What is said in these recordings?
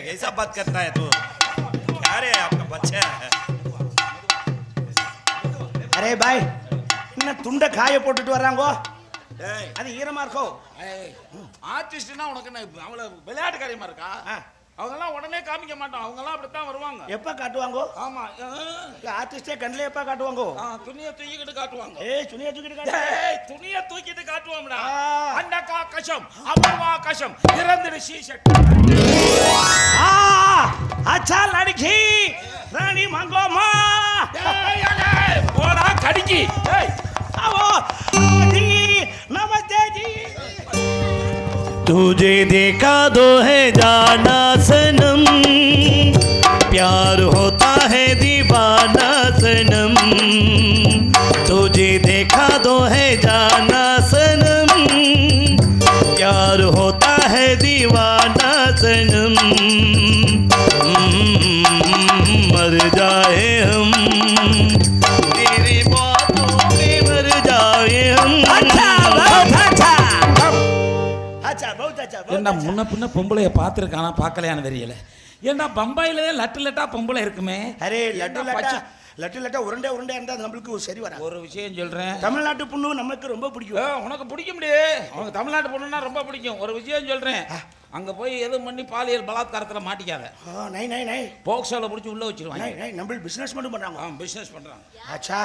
कैसा बात करता है तू? क्या रे आपका बच्चा है? அரே பாய் என்ன துண்டை காய போட்டுட்டு வர்றாங்கோ. அது ஈரமா இருக்கோ? ஆர்டிஸ்ட்னா உனக்கு என்ன அவள விளையாட்டு காரியமா இருக்கா? அவங்கெல்லாம் உடனே காமிக்க மாட்டோம். அவங்கெல்லாம் அப்படித்தான் வருவாங்க. எப்ப காட்டுவாங்கோ? ஆமா, ஆர்டிஸ்டே கண்ணில் எப்ப காட்டுவாங்கோ? துணியை தூக்கிட்டு காட்டுவாங்க. துணியை தூக்கிட்டு காட்டு. துணியை தூக்கிட்டு காட்டுவோம்டா. அண்டகா கஷம் அபர்வா கஷம் இறந்துடு சீஷட். अच्छा लड़की रानी मांगो माँ போடா கடிக்கி. आओ जी नमस्ते जी. तुझे देखा तो है जाना सनम, प्यार होता है दीवाना सनम. तुझे देखा तो है जाना सनम, प्यार होता है दीवाना सनम. मर जाए हम तेरी बातों में, मर जाए हम. अच्छा बहुत अच्छा. अच्छा बहुत अच्छा. என்ன முன்ன பின்ன பொம்பளைய பார்த்துருக்கானா பார்க்கலையான்னு தெரியல. ஏன்னா பம்பாயில லட்டு லட்டா பொம்பளை இருக்குமே. அரே லட்டு லட்டா லட்டு லட்டா உருண்டை உருண்டை இருந்தா நம்மளுக்கு சரி வர. ஒரு விஷயம் சொல்றேன், தமிழ்நாட்டு பொண்ணு நமக்கு ரொம்ப பிடிக்கும். உனக்கு பிடிக்க முடியாது. உனக்கு தமிழ்நாட்டு பொண்ணுன்னா ரொம்ப பிடிக்கும். ஒரு விஷயம் சொல்றேன், அங்க போய் எதுவும் பண்ணி பாலியல் பலாத்காரத்துல மாட்டிக்காத. நை நை நை போக்சோல பிடிச்சி உள்ள வச்சிருவாங்க. நை நை நம்ம பிசினஸ் மட்டும் பண்றாங்க. பிசினஸ் பண்றாங்க. अच्छा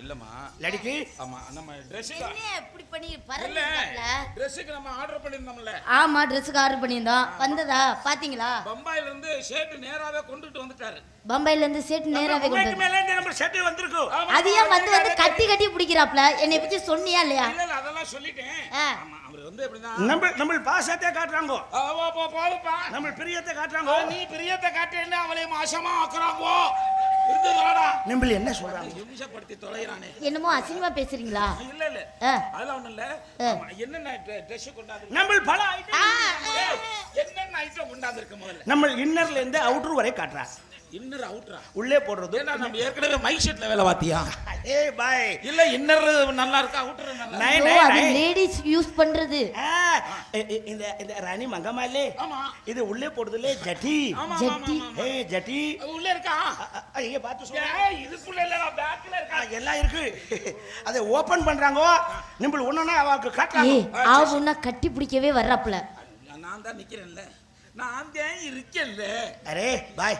இல்லம்மா லड़की. ஆமா நம்ம Dress என்ன இப்படி பண்ணி இல்ல பரவாயில்ல. Dressக்கு நம்ம ஆர்டர் பண்ணிருந்தோம்ல. ஆமா Dressக்கு ஆர்டர் பண்ணியிருந்தோம். வந்ததா பாத்தீங்களா? பம்பாயில இருந்து ஷர்ட் நேராவே கொண்டுட்டு வந்துட்டாரு. பம்பாயில இருந்து செட் நேராவே கொண்டு மேல இருந்து நம்ம செட் வந்திருக்கு. அது ஏன் வந்து கட்டி கட்டி பிடிக்கிறாப்ல? என்னை பத்தி சொன்னியா இல்லையா? இல்ல அதெல்லாம் சொல்லிட்டேன். ஆமா அவர் வந்து எப்படிதான் நம்ம பாசத்தை காட்டுறாங்க. போதுப்பா நம்ம பிரியத்தை காட்டுறாங்க. நீ பிரியத்தை காட்டேன்னு அவளை மாசமா ஆக்குறாங்க. இருந்துடா நம்ம என்ன சொல்றாங்க? நிமிஷப்படுத்தி தொலைறானே. என்னமோ அசிங்கமா பேசுறீங்களா? இல்ல இல்ல அதெல்லாம் ஒண்ணும் இல்ல. என்னென்ன Dress கொண்டாந்து நம்ம பல ஐட்டம் என்னென்ன ஐட்டம் கொண்டாந்து இருக்கு முதல்ல. நம்ம இன்னர்ல இருந்து அவுட்டர் வரை காட்டுறா. இன்னர் அவுட்டரா உள்ளே போடுறது. ஏன்னா நம்ம ஏற்கனவே மைக் செட்ல வேலை பாத்தியா? ஏய் பாய் இல்ல இன்னர் நல்லா இருக்கா அவுட்டர் நல்லா? நை ஓ, நை அது நை. லேடிஸ் யூஸ் பண்றது. இந்த இந்த ராணி மங்கமாலே. ஆமா இது உள்ளே போடுறதுல ஜட்டி. ஜட்டி. ஏய் ஜட்டி உள்ள இருக்கா? இங்க பாத்து சொல்ல. ஏய் இதுக்குள்ள இல்ல பேக்ல இருக்கா? எல்லாம் இருக்கு. அதை ஓபன் பண்றாங்க. நம்ம ஒண்ணா அவக்கு காட்டலாம். ஏய் ஆவுன்னா கட்டி பிடிக்கவே வர்றாப்ல. நான் தான் நிக்கிறேன்ல. நான் தான் இருக்கேன்ல. அரே பாய்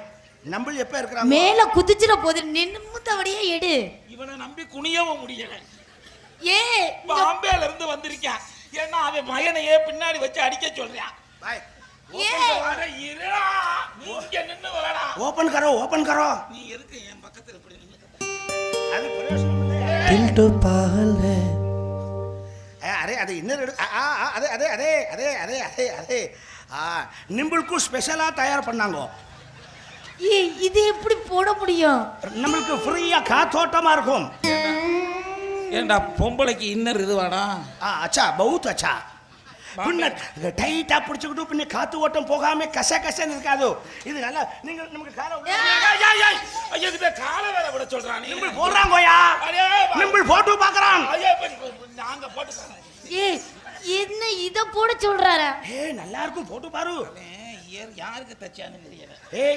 நம்ம எப்ப இருக்கறாங்க? மேல குதிச்சிர போது நின்னுதவடியே எடு. இவனை நம்பி குனியவும் முடியல. ஏய் பாம்பேல இருந்து வந்திருக்கான். ஏன்னா அவன் மயனையே பின்னாடி வச்சு அடிக்க சொல்றான். பாய் அட இருடா நீ இங்க நின்னு வரடா. ஓபன் கரோ. நீ எதுக்கு என் பக்கத்துல இப்படி நின்னு? அது பிரயோஜனம் இல்ல. दिल तो पागल है. அரே அது இன்னர் அதே நிம்பளுக்கு ஸ்பெஷலா தயார் பண்ணாங்க. ஏய் இது எப்படி போட முடியும்? நம்மளுக்கு ஃப்ரீயா காத்தோட்டமா இருக்கும். ஏண்டா பொம்பளைக்கு இன்னர் இதுவாடா? அச்சா பவுத் அச்சா. பின்ன டைட்டா பிடிச்சுக்கிட்டு பின்ன காத்து ஓட்டம் போகாம கசன்னு இருக்காது. இது நல்லா நீங்க நமக்கு காலை ஐயா கிட்ட காலை வேற விட சொல்றான். நீ நிம்பள் போடுறாங்கோயா. நிம்பள் போட்டு பார்க்கறான். நாங்க போட்டு. ஏய் என்ன இத போட சொல்றாரா? நல்லா இருக்கும் போட்டு பாரு. யாருக்கு தச்சான்னு தெரியல.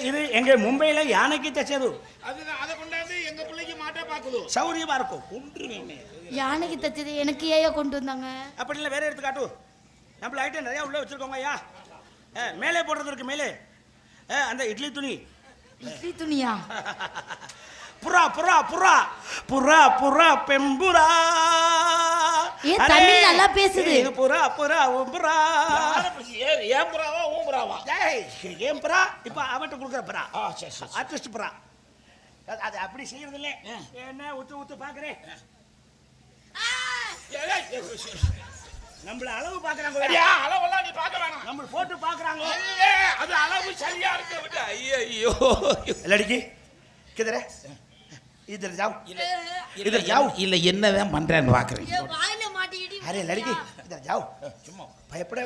இது எங்க மும்பைல யானைக்கு தச்சது. அதை கொண்டாந்து எங்க பிள்ளைக்கு மாட்ட பாக்குது. சௌரியமா இருக்கும். கொன்றுவேனே. யானைக்கு தச்சது எனக்கு ஏயா கொண்டு வந்தாங்க? அப்படி இல்ல வேற எடுத்து காட்டு. நம்ம ஐட்டம் நிறைய உள்ள வச்சிருக்கோங்க ஐயா. மேலே போடுறது இருக்கு மேலே. அந்த இட்லி துணி. இட்லி துணியா? புறா புறா புறா புறா புறா பெம்புரா. ஏ தமிழ் நல்லா பேசுது. புறா புறா புறா. ஏன் புறாவா ஊன் புறாவா? ஏன் புறா? இப்ப அவன்கிட்ட கொடுக்குற புறா. சரி சரி ஆர்டிஸ்ட் புறா. அது அப்படி செய்யறது இல்ல. என்ன ஊத்து பாக்குறேன். நம்மள அளவு பாக்குறாங்க. அளவெல்லாம் நீ பார்க்க வேணாம். நம்ம போட்டு பாக்குறாங்க. அது அளவு சரியா இருக்க விட்டு. ஐயோ லड़की किधर है? इधर जाओ. इधर जाओ. இல்ல என்னதான் பண்றேன்னு பாக்குறேன். வாயில மாட்டிக்கிடி. अरे लड़की इधर जाओ. சும்மா பயப்பட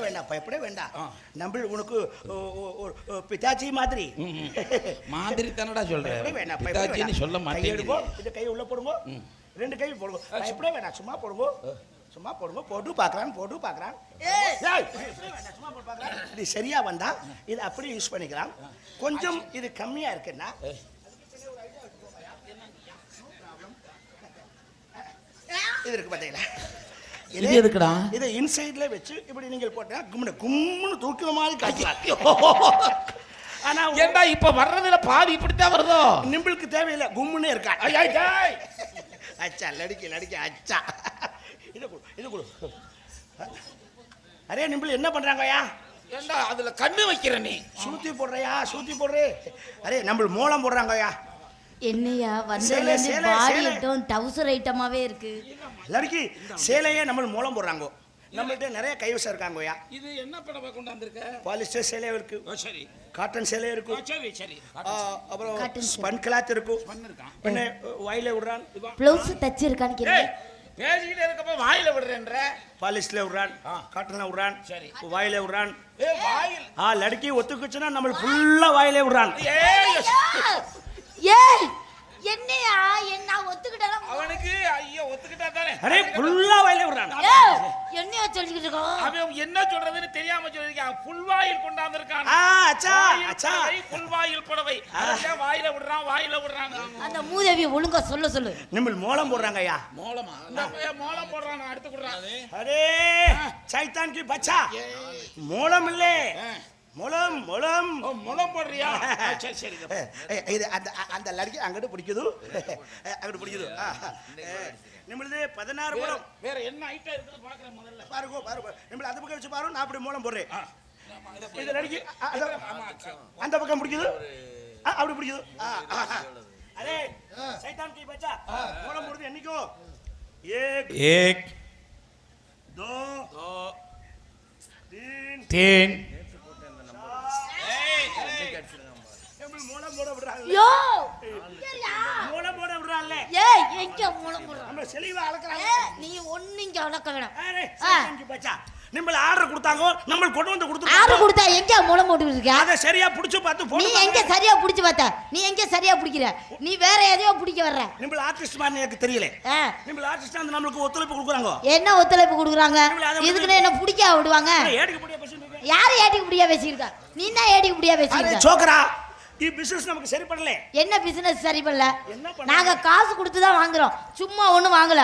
வேண்டாம். நம்ம உனக்கு பிதாஜி மாதிரி தானடா சொல்றேன். பிதாஜின்னு சொல்ல மாட்டேங்குது. இந்த கை உள்ள போடுங்க. ரெண்டு கை போடுங்க. பயப்பட வேண்டாம் சும்மா போடுங்க. சும்மா போடுங்க, போட்டு பார்க்குறான். ஏய், சும்மா போட்டு பார்க்குறான். இது சரியா வந்தா இது அப்படியே யூஸ் பண்ணிக்கலாம். கொஞ்சம் இது கம்மியா இருக்குன்னா இது இருக்கு பார்த்தீங்களா? இது எதுக்குடா? இதை இன்சைட்ல வச்சு இப்படி நீங்கள் போட்டா கும்முன்னு தூக்குற மாதிரி காய்ச்சலாம். ஆனா ஏண்டா இப்ப வர்றதுல பாதி இப்படித்தான் வருதோ? நிம்பிளுக்கு தேவையில்லை, கும்முன்னே இருக்கா. அச்சா லடிக்க அச்சா. இது கொடு. அரே நிம்பிள் என்ன பண்றாங்கய்யா? ஏண்டா அதுல கண்ணு வைக்கிற நீ? சூத்தி போடுறே. அரே நம்ம மூலம் போடுறாங்கய்யா. என்னையா வந்ததுல இருந்து பாடி ஐட்டம் டவுசர் ஐட்டமாவே இருக்கு. லடிக்கி சேலையே நம்ம மூலம் போடுறாங்க. நம்மள்ட்ட நிறைய கைவசம் இருக்காங்கய்யா. இது என்ன படவை கொண்டாந்துருக்க? பாலிஸ்டர் சேலையும் இருக்கு, சரி. காட்டன் சேலையும் இருக்கும், சரி. அப்புறம் ஸ்பன் கிளாத் இருக்கும். பின்ன வாயில விடுறான். ப்ளவுஸ் தச்சு இருக்கான்னு கேளுங்க. பேசிக்கிட்டே இருக்கப்ப வாயில விடுறேன்ற. பாலிஸ்ல விடுறான், காட்டன்ல விடுறான், சரி. வாயில விடுறான். வாயில் லடுக்கி ஒத்துக்குச்சுன்னா நம்ம ஃபுல்லா வாயிலே விடுறான். ஏய் என்னையா என்ன ஒத்துக்கிட்டாலும் அவனுக்கு ஐயோ ஒத்துக்கிட்டா தானே. அரே ஃபுல்லா வாயிலே விடுறான். ஏய் என்னையா சொல்லிக்கிட்டு இருக்கோம்? அவன் என்ன சொல்றதுன்னு தெரியாம சொல்லிருக்கான். ஃபுல் வாயில் கொண்டாந்துருக்கான். அச்சா ஃபுல் வாயில் புடவை. அத வாயில விடுறாங்க. அந்த மூதேவி ஒழுங்கா சொல்லு. நம்ம மூலம் போடுறாங்கய்யா. மோளமா? இந்த பையன் மோளம் போடுறான், அடுத்து குடுறான். அரே சைத்தான் கி பச்சா, மூலம் இல்ல, மூலம். மோளம் போடுறியா? சரி. இது அந்த லடுக்கி அங்கிட்டு பிடிக்குது. நம்மளது 16 மூலம். வேற என்ன ஐட்டம் இருக்குன்னு பாக்குறேன் முதல்ல. பாருங்க. நம்ம அந்த பக்கம் வச்சு பாரு, நான் அப்படி மூலம் போடுறேன். இது லடுக்கி அந்த பக்கம் பிடிக்குது, அப்படி பிடிக்குது. அரே சைத்தான் கி பச்சா, மூலம் போடுறது என்னைக்கோ? एक 2 3 மூலம் போட விடுறாங்க. யோ மூலம் போட விடுறாங்கல்ல. ஏய் எங்க மூலம் போடுற? நம்ம செலிவா அளக்குறாங்க. நீ ஒண்ணுங்க அளக்க வேணாம். அரே சைத்தான் கி பச்சா, நம்ம ஆர்டர் கொடுத்தாங்க, நம்ம கொண்டு வந்து கொடுத்துட்டாங்க. ஆறு கொடுத்தா எங்க மூலம் போட்டு இருக்க? அத சரியா புடிச்சு பார்த்து நீ போடு. எங்க சரியா புடிச்சு பார்த்த? நீ எங்க சரியா புடிக்கிற? நீ வேற எதையோ புடிக்க வர்ற. நம்ம ஆர்டிஸ்ட் மாதிரி எனக்கு தெரியல. நம்ம ஆர்டிஸ்ட் வந்து நமக்கு ஒத்துழைப்பு கொடுக்குறாங்க. என்ன ஒத்துழைப்பு கொடுக்குறாங்க? இதுக்குன்னு என்ன புடிக்க விடுவாங்க? ஏடிக்கு புடியா பேசிட்டு யாரு ஏடிக்கு புடியா பேசியிருக்கா? நீ தான் ஏடிக்கு புடியா அரே பேசியிருக்க. சோக்கரா, ಈ பிசினஸ் நமக்கு சரி பண்ணல. என்ன பிசினஸ் சரி பண்ணல? என்ன பண்ண? நாங்க காசு கொடுத்து தான் வாங்குறோம், சும்மா ஒண்ணும் வாங்கல.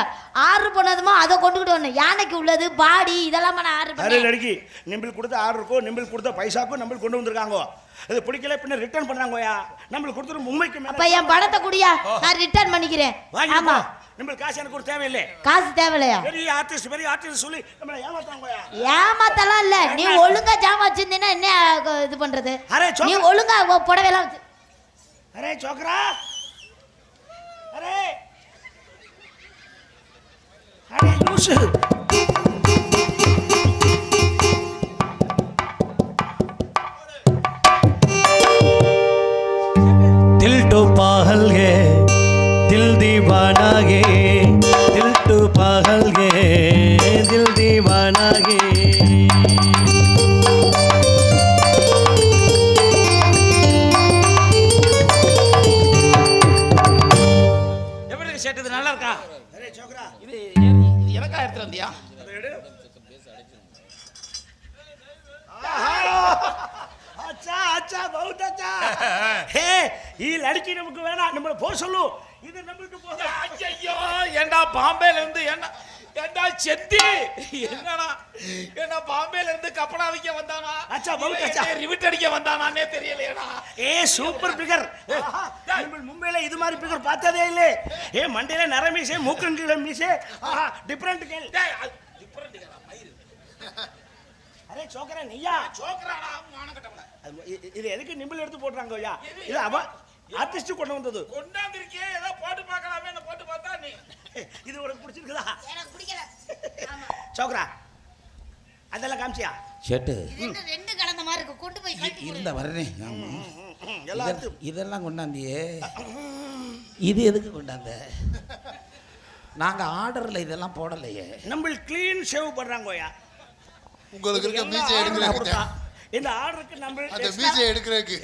ஆர்டர் பண்ணதுமா அதை கொண்டுகிட்டு வரணும். யானைக்கு உள்ளது பாடி இதெல்லாம் நான் ஆர்டர் அரே பண்ணேன். லड़की நிம்பிள் கொடுத்த ஆர்டருக்கோ, நிம்பிள் கொடுத்த பைசாக்கோ நம்ம கொண்டு வந்திருக்காங்க. அது பிடிக்கல, பின்ன ரிட்டர்ன் பண்றாங்கயா. நம்ம கொடுத்துற மும்மைக்கு மேல அப்ப என் பணத்தை குடியா, நான் ரிட்டர்ன் பண்ணிக்கிறேன். ஆமா, நம்ம காசு எனக்கு ஒரு தேவையில்லை. காசு தேவையில்லையா? பெரிய ஆர்டிஸ்ட் சொல்லி நம்மள ஏமாத்தாங்கயா. ஏமாத்தலாம் இல்ல, நீ ஒழுங்கா ஜாமா வச்சிருந்தீன்னா என்ன இது பண்றது? அரே நீ ஒழுங்கா புடவைலாம் வச்சு. அரே சோக்கரா, அரே லூசு. दिल तो पागल है, दिल दीवाना है, दिल तो पागल है, दिल दीवाना है. எப்படி ஷர்ட் இது நல்லா இருக்கா? அரே சோக்கரா, இது எனக்கா எடுத்து வந்தியா? अच्छा बहुत अच्छा. हे ये लड़की நமக்கு வேணாம், நம்மள போ சொல்லு. இது நமக்கு போக. ஐயோ ஏண்டா பாம்பேல இருந்து ஏண்டா செத்தி என்னடா பாம்பேல இருந்து கப்படா விக்க வந்தானா? अच्छा बहुत अच्छा. ரிவிட் அடிக்க வந்தானானே தெரியலையேடா. ஏ சூப்பர் பிகர். நம்ம மும்பைல இது மாதிரி பிகர் பார்த்ததே இல்ல. ஏ மண்டையில நர மீசை, மூக்கங்கீழ மீசை, டிஃபரண்ட் கேள். டிஃபரண்ட் கேளா மயிர். அரே சோக்கரா நீயா? சோக்கராடா மானகட்டவள. இது எதுக்கு நிம்பிள் எடுத்து போடுறாங்க ஐயா? இது அவ ஆர்டிஸ்ட் கொண்டு வந்தது. கொண்டாந்திருக்கே ஏதோ போட்டு பார்க்கலாமே, போட்டு பார்த்தா நீ இது உனக்கு பிடிச்சிருக்குதா? எனக்கு பிடிக்கல. ஆமா, சோக்கரா அதெல்லாம் காமிச்சியா? ஷர்ட் இது ரெண்டு கலந்த மாதிரி இருக்கு, கொண்டு போய் கட்டி கொடு. இருந்த வரேன். ஆமா எல்லாரும் இதெல்லாம் கொண்டாந்தியே, இது எதுக்கு கொண்டாந்த? நாங்க ஆர்டர்ல இதெல்லாம் போடலையே. நம்ம க்ளீன் ஷேவ் பண்றாங்க ஐயா. உங்களுக்கு இருக்க மீசை எடுக்கிறதுக்கு, இந்த ஆர்டருக்கு நம்ம அந்த மீசை எடுக்கிறதுக்கு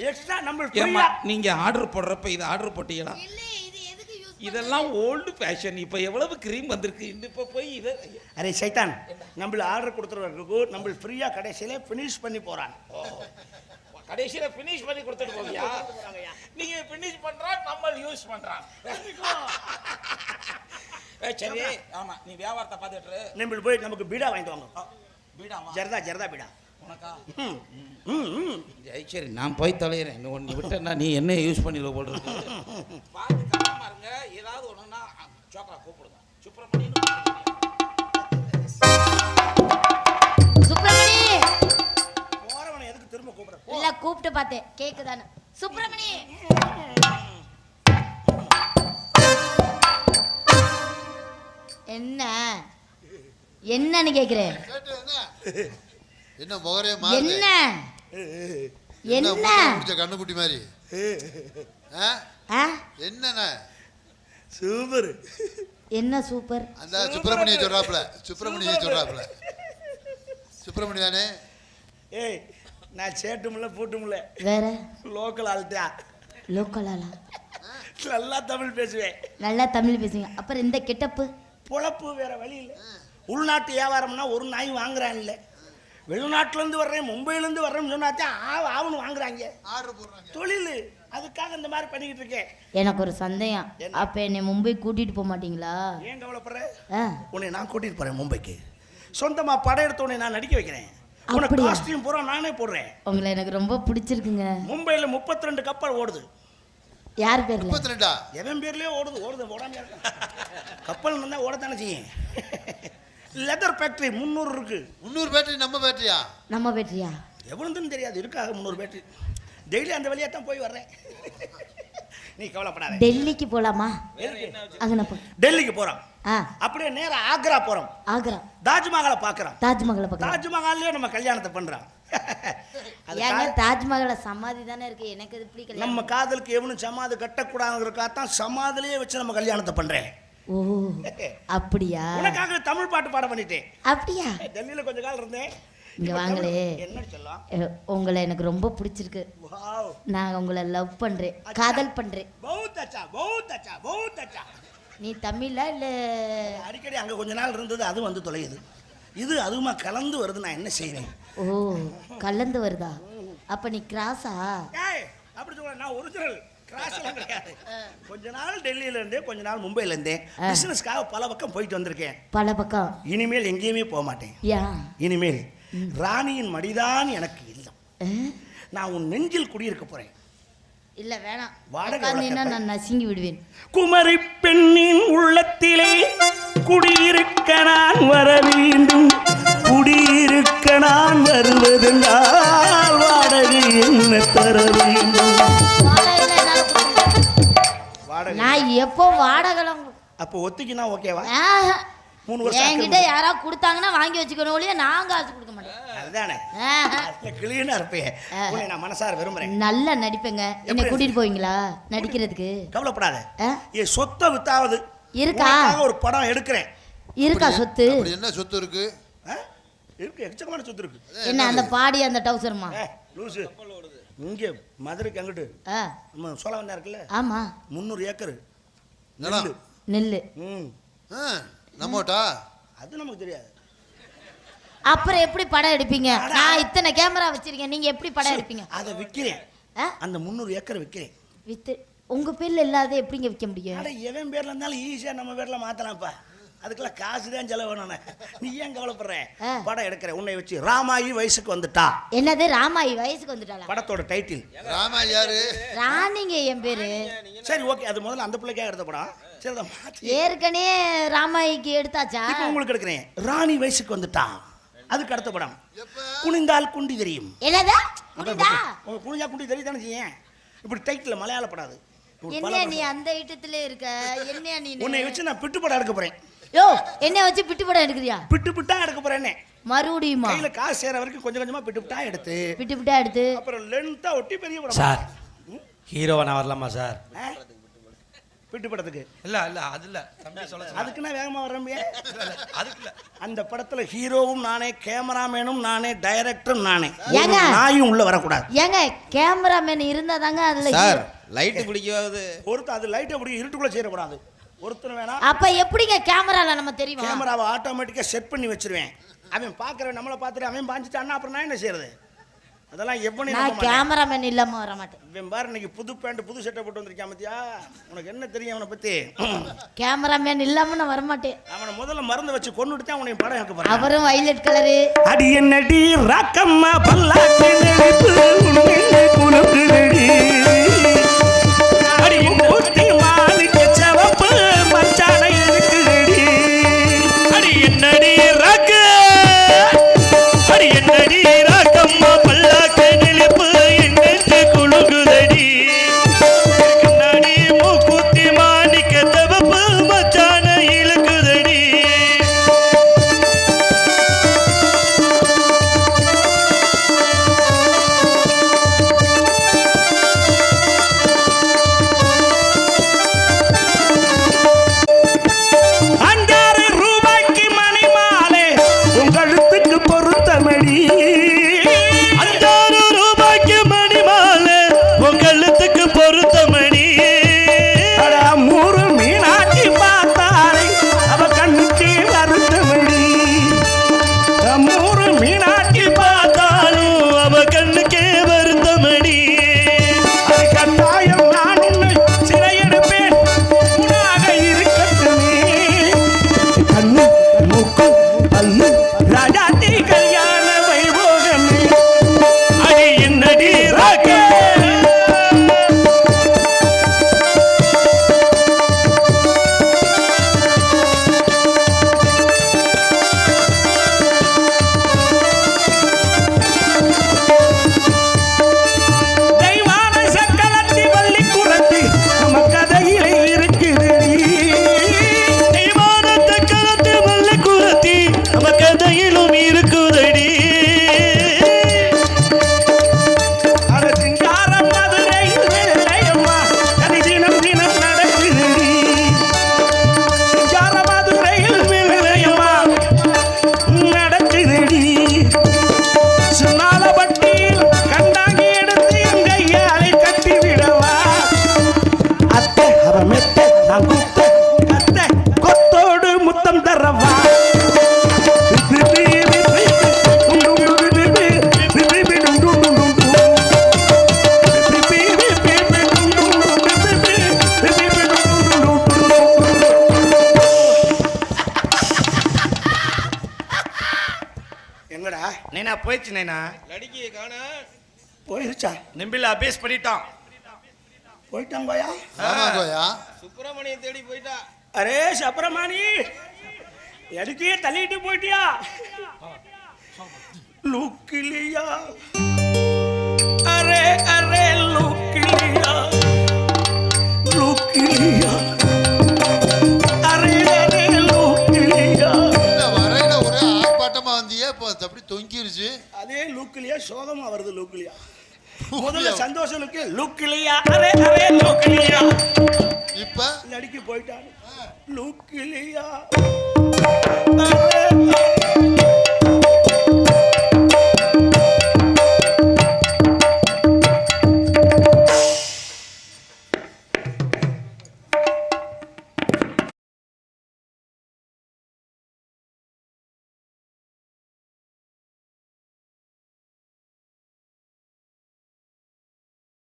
எக்ஸ்ட்ரா நம்ம ஏம்மா நீங்க ஆர்டர் போடுறப்ப இது ஆர்டர் போட்டீங்களா? இல்ல இது எதுக்கு யூஸ் இதெல்லாம் ஓல்டு ஃபேஷன். இப்போ எவ்வளவு கிரீம் வந்திருக்கு, இப்போ போய் இதை அரே சைத்தான், நம்மள ஆர்டர் கொடுத்துருவாருக்கு நம்ம ஃப்ரீயா கடைசியில ஃபினிஷ் பண்ணி போறான். கடைசியில ஃபினிஷ் பண்ணி கொடுத்துட்டு போவியா? நீங்க ஃபினிஷ் பண்றான், நம்ம யூஸ் பண்றான். சரி, ஆமா, நீ வியாபாரத்தை பார்த்துட்டு நம்ம போய் நமக்கு பீடா வாங்கிட்டு வாங்க. பீடாமா? ஜர்தா பீடா உனக்கா? ம் ம் சரி, நான் போய் தொலைகிறேன். நீ விட்டேன்னா நீ என்ன யூஸ் பண்ணிடுவ போல் இருக்கு. பார்த்து கவனமா இருங்க. ஏதாவது ஒண்ணுன்னா சோக்கா கூப்பிடுங்க. சுப்பிரமணியன் சுப்பிரமணி போறவனை எதுக்கு திரும்ப கூப்பிடுற? இல்ல கூப்பிட்டு பார்த்தேன், கேக்குதானே? சுப்பிரமணி என்ன என்னன்னு கேக்குறேன். என்ன முகரே மாறுது? என்ன என்ன என்ன முடிச்ச கண்ணுக்குட்டி மாதிரி? என்னண்ணே சூப்பர். என்ன சூப்பர்? அந்த சுப்பிரமணிய சொல்றாப்ல, சுப்பிரமணி தானே? ஏய், நான் சேட்டுமில்ல பூட்டுமில்ல, வேற லோக்கல் ஆள்தா. லோக்கலாலா? நல்லா தமிழ் பேசுவேன். நல்லா தமிழ் பேசுங்க. அப்புறம் இந்த கெட்டப்பு பொழப்பு வேற வழி இல்லை. உள்நாட்டு வியாபாரம்னா ஒரு நாய் வாங்குறான் இல்லை, வெளிநாட்டிலேருந்து வர்றேன் மும்பையிலேருந்து வர்றேன்னு சொன்னாத்தான் ஆவுன்னு வாங்குறாங்க, ஆர்டர் போடுறாங்க. தொழில். அதுக்காக இந்த மாதிரி பண்ணிக்கிட்டு இருக்கேன். எனக்கு ஒரு சந்தேகம். அப்ப என்னை மும்பை கூட்டிட்டு போக மாட்டீங்களா? ஏன் கவலைப்படுற? ஆ, உன்னை நான் கூட்டிட்டு போறேன் மும்பைக்கு. சொந்தமா படையெடுத்த உன்னை நான் நடிக்க வைக்கிறேன். உனக்கு அப்படியா? காஸ்டியூம் பூரா நானே போடுறேன். உங்களை எனக்கு ரொம்ப பிடிச்சிருக்குங்க. மும்பையில் 32 கப்பல் ஓடுது. யார் பேர்ல? 32 எவன் பேர்லயே ஓடாம இருக்க கப்பல் இருந்தா ஓடத்தானே செய்யும். லெதர் ஃபேக்டரி 300 இருக்கு. 300 பேட்டரி நம்ம பேட்டரியா? நம்ம பேட்டரியா? எவ்வளவுன்னு தெரியாது, இருக்காக 300 பேட்டரி. டெய்லி அந்த வழியா தான் போய் வர்றேன். நீ கவலைப்படாத. டெல்லிக்கு போலாமா? அங்க போ. டெல்லிக்கு போறோம். ஆ, அப்படியே நேரா ஆக்ரா போறோம். ஆக்ரா தாஜ்மஹாலை பாக்குறோம். தாஜ்மஹாலை பார்க்கலாம். தாஜ்மஹால்லயே நம்ம கல்யாணத்தை பண்றோம். ஏங்க தாஜ்மஹாலை சமாதி தானே இருக்கு, எனக்கு இது பிடிக்கல. நம்ம காதலுக்கு எவனும் சமாதி கட்டக்கூடாதுங்கிறக்காக சமாதிலேயே வச்சு நம்ம கல்யாணத்தை பண்றேன். ஓ, அப்படியா? உனக்காக தமிழ் பாட்டு பாட பண்ணிட்டேன். அப்படியா? டெல்லியில கொஞ்ச காலம் இருந்தேன். இங்க வாங்களே. என்ன சொல்லலாம்? உங்களை எனக்கு ரொம்ப பிடிச்சிருக்கு. வாவ், நான் உங்களை லவ் பண்றேன், காதல் பண்றேன். बहुत अच्छा. நீ தமிழா இல்ல? அடிக்கடி அங்க கொஞ்ச நாள் இருந்தது, அது வந்து தொலையுது. இது அதுமா கலந்து வருது, நான் என்ன செய்வேன்? ஓ, கலந்து வருதா? அப்ப நீ கிராஸா? ஏய், அப்படி சொல்ல, நான் ஒரிஜினல் கிராஸ் எல்லாம் கிடையாது. கொஞ்ச நாள் டெல்லியில இருந்தேன், கொஞ்ச நாள் மும்பைல இருந்தேன். பிசினஸ்க்காக பல பக்கம் போயிட்டு வந்திருக்கேன். பல பக்கம்? இனிமேல் எங்கேயுமே போக மாட்டேன். யா, இனிமேல் ராணியின் மடிதான் எனக்கு இல்லம். நான் உன் நெஞ்சில் குடியிருக்க போறேன். இல்ல வேணாம், வாடகை உட்கார்ந்தீன்னா நான் நசுங்கி விடுவேன். குமரி பெண்ணின் உள்ளத்திலே குடியிருக்க நான் வர வேண்டும். குடியிருக்க நான் வருவதென்றால் வாடகை என்ன தர வேண்டும்? வாடகைலாம் என்னால கொடுக்க முடியாது. வாடகை நான் எப்போ வாடகைலாம் அப்போ ஒத்திக்கினா ஓகேவா? 3 வருஷம் என்கிட்ட யாராவது கொடுத்தாங்கன்னா வாங்கி வச்சுக்கணும், ஒழிய நான் காசு கொடுக்க மாட்டேன். அதுதானே கிளீனா இருப்பேன். உன்னை நான் மனசார விரும்புறேன். நல்லா நடிப்பேங்க. என்னை கூட்டிட்டு போவீங்களா நடிக்கிறதுக்கு? கவலைப்படாத. என் சொத்தை வித்தாவது இருக்கா? ஒரு படம் எடுக்கிறேன். இருக்கா சொத்து? அப்படி என்ன சொத்து இருக்கு? இருக்கு, எக்கச்சக்கமான சொத்து இருக்கு. என்ன அந்த பாடி அந்த டவுசருமா? லூசு, இங்க மதுரைக்கு அங்கிட்டு நம்ம சோழவந்தா இருக்குல்ல, ஆமா, 300 ஏக்கர் நிலம். நெல்லு. நம்மோட்டா? அது நமக்கு தெரியாது. அப்புறம் எப்படி படம் எடுப்பீங்க? நான் இத்தனை கேமரா வச்சிருக்கேன், நீங்க எப்படி படம் எடுப்பீங்க? அதை விற்கிறேன். அந்த 300 ஏக்கர் விற்கிறேன். வித்து உங்க பேர்ல இல்லாத எப்படிங்க விற்க முடியும்? அட, எவன் பேர்ல இருந்தாலும் ஈஸியா நம்ம பேர்ல மாத்தலாம்ப்பா. அதுக்கெல்லாம் காசு தான் செலவு வேணும். நீ ஏன் கவலைப்படுற? படம் எடுக்கிறேன் உன்னை வச்சு. ராமாயி வயசுக்கு வந்துட்டா. என்னது ராமாயி வயசுக்கு வந்துட்டாளா? படத்தோட டைட்டில். ராமாயி யாரு? ராணிங்க என் பேரு. சரி, ஓகே, அது முதல்ல அந்த பிள்ளைக்கா எடுத்த படம். சரி, அதை மாத்தி ஏற்கனவே ராமாயிக்கு எடுத்தாச்சா? இப்போ உங்களுக்கு எடுக்கிறேன். ராணி வயசுக்கு வந்துட்டா, அதுக்கு அடுத்த படம். குனிந்தால் குண்டி தெரியும். என்னதா குனிந்தா? குனிஞ்சா குண்டி தெரியும் தானே செய்ய. இப்படி டைட்டில் மலையாள படாது. என்ன நீ அந்த ஐட்டத்திலே இருக்க? என்ன நீ? உன்னை வச்சு நான் பிட்டு படம் எடுக்க போறேன். யோ, என்ன வச்சு பிட்டு படம் எடுக்கிறியா? பிட்டு பிட்டா எடுக்க போறேனே. மறுபடியுமா? கையில காசு சேர வரைக்கும் கொஞ்சம் கொஞ்சமா பிட்டு பிட்டா எடுத்து பிட்டு பிட்டா எடுத்து அப்புறம் லென்த்தா ஒட்டி பெரிய படம். சார், ஹீரோவா நான் வரலாமா சார்? பிட்டு படத்துக்கு இல்ல அது இல்ல தம்பி சொல்ல. அதுக்கு நான் வேகமா வரேன். அதுக்கு இல்ல, அந்த படத்துல ஹீரோவும் நானே, கேமராமேனும் நானே, டைரக்டரும் நானே. ஏங்க? நாயும் உள்ள வரக்கூடாது. ஏங்க கேமராமேன் இருந்தா தாங்க அதுல சார் லைட்டு பிடிக்காது. ஒருத்தர் அது லைட்டை பிடிக்கும், இருட்டுக்குள்ள செய்யக்கூடாது. ஒருத்தர் வேணா அப்ப எப்படிங்க கேமரால நம்ம தெரியும்? கேமராவை ஆட்டோமேட்டிக்கா செட் பண்ணி வச்சிருவேன். அவன் பாக்குறவன் நம்மளை பார்த்துட்டு அவன் பாஞ்சிட்டான்னா அப்புறம் நான் என்ன செய்யறது? அதெல்லாம் எப்படி நான் கேமராமேன் இல்லாம வர மாட்டேன். இவன் பாரு இன்னைக்கு புது பேண்ட் புது சட்டை போட்டு வந்திருக்கான் மத்தியா. உனக்கு என்ன தெரியும் அவனை பத்தி? கேமராமேன் இல்லாம நான் வர மாட்டேன். அவனை முதல்ல மருந்து வச்சு கொன்னுட்டு தான் அவனை படம் ஆக்க போறேன். அவரும் வயலட் கலரு. அடி என்னடி ராக்கம்மா பல்லாக்கு நெளிப்பு உன்னை குலுக்குதடி. அடி மூத்தி மாணிக்க சிவப்பு மச்சானை இருக்குதடி. அடி என்னடி ராக்கு, அடி என்னடி ராக்கம்மா பல்லாக்கு நெளிப்பு என்னென்று குலுகுதடி. கண்ணாடி மூக்குத்தி மாணிக்க தவப்பு மச்சான இழுக்குதடி. ₹5 மணி மாலை உங்களுக்கு பொருத்தமடி. ₹5 மணி மாலை உங்களுக்கு பொருத்தமடி. அட 3 மீனாட்சி பார்த்தாரை அவ கண்ணுக்கு வருத்தமடி. 3 மீனாட்சி பார்த்தாலும் அவ கண்ணுக்கே வருத்தமடி. அது கட்டாயம் நான் உன்னை சிறையெடுப்பேன் உனாக இருக்கட்டுமே. கண்ணு மூக்கு பல்லு ராஜாத்தி கல்யாண வைபோகமே. அடி என்னடி ராக்கே, தெய்வான சக்கலத்தி வள்ளி குரத்தி நம்ம கதையிலே இருக்குதடி. தெய்வானத்தை கலந்து வல்ல குலத்தி நம்ம கதையிலும் இருக்குதடி. அட சிங்காரம் மதுரையில் வெள்ளையம்மா கதை தினம் தினம் நடக்குதடி. சிங்கார மதுரையில் வெள்ளையம்மா நடக்குதடி. சுண்ணாலப்பட்டியில் கண்டாங்கி எடுத்து என் கையாலை கட்டி விடவா. அத்தை அவ மெத்த நான் குத்த கத்த கொத்தோடு முத்தம் தரவா. எங்கடா நைனா போயிடுச்சு நைனா. லடிக்கியை காண போயிருச்சா? நம்பில அபேஸ் பண்ணிட்டான். போயிட்டாங்கயா? ஆமா கோயா. சுப்பிரமணியை தேடி போயிட்டா. அரே சப்ரமாணி எதுக்கே தள்ளிட்டு போயிட்டியா? லுக்கிலியா அரே அரே லுக்கிலியா லுக்கிலியா அரே அரே லுக்கிலியா. இல்ல வரையில ஒரே ஆர்ப்பாட்டமா வந்தியே, இப்போ அப்படி தொங்கிருச்சு. அதே லுக்கிலியா சோகமா வருது. லுக்கிலியா முதல்ல சந்தோஷம் லுக்கிலியா அரே அரே லுக்கிலியா. இப்ப நடிக்க போயிட்டான் லுக்கிலியா அரே